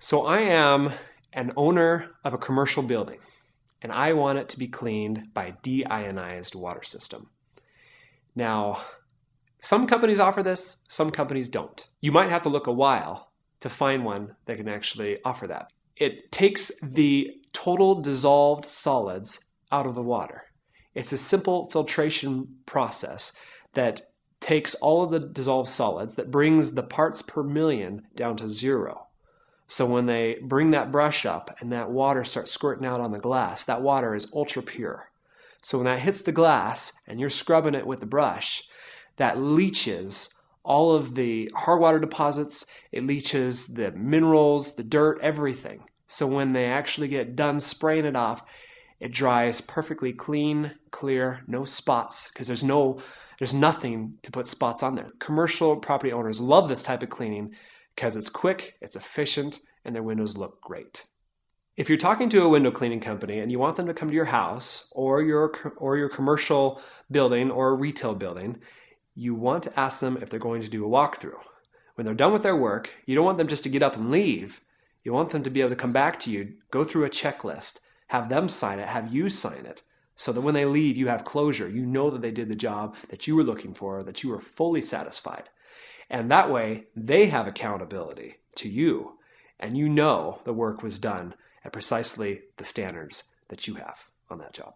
So I am an owner of a commercial building, and I want it to be cleaned by a deionized water system. Now, some companies offer this, some companies don't. You might have to look a while to find one that can actually offer that. It takes the total dissolved solids out of the water. It's a simple filtration process that takes all of the dissolved solids, that brings the parts per million down to zero. So when they bring that brush up and that water starts squirting out on the glass, that water is ultra pure. So when that hits the glass and you're scrubbing it with the brush, that leaches all of the hard water deposits, it leaches the minerals, the dirt, everything. So when they actually get done spraying it off, it dries perfectly clean, clear, no spots, because there's nothing to put spots on there. Commercial property owners love this type of cleaning because it's quick, it's efficient, and their windows look great. If you're talking to a window cleaning company and you want them to come to your house or your commercial building or a retail building, you want to ask them if they're going to do a walkthrough. When they're done with their work, you don't want them just to get up and leave. You want them to be able to come back to you, go through a checklist, have them sign it, have you sign it, so that when they leave, you have closure. You know that they did the job that you were looking for, that you were fully satisfied. And that way, they have accountability to you, and you know the work was done at precisely the standards that you have on that job.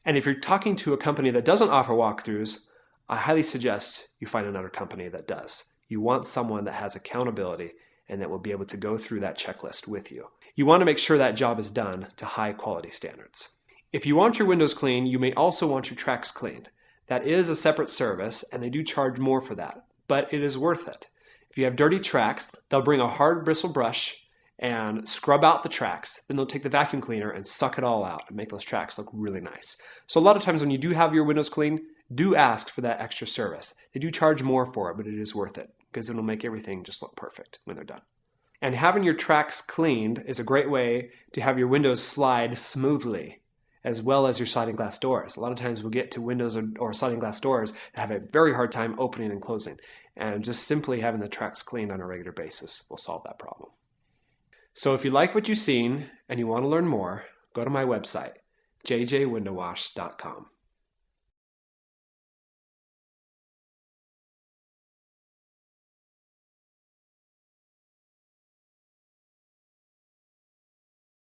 And if you're talking to a company that doesn't offer walkthroughs, I highly suggest you find another company that does. You want someone that has accountability and that will be able to go through that checklist with you. You want to make sure that job is done to high quality standards. If you want your windows cleaned, you may also want your tracks cleaned. That is a separate service, and they do charge more for that, but it is worth it. If you have dirty tracks, they'll bring a hard bristle brush and scrub out the tracks. Then they'll take the vacuum cleaner and suck it all out and make those tracks look really nice. So a lot of times when you do have your windows cleaned, do ask for that extra service. They do charge more for it, but it is worth it because it'll make everything just look perfect when they're done. And having your tracks cleaned is a great way to have your windows slide smoothly, as well as your sliding glass doors. A lot of times we'll get to windows or sliding glass doors that have a very hard time opening and closing. And just simply having the tracks cleaned on a regular basis will solve that problem. So if you like what you've seen and you want to learn more, go to my website, jjwindowwash.com.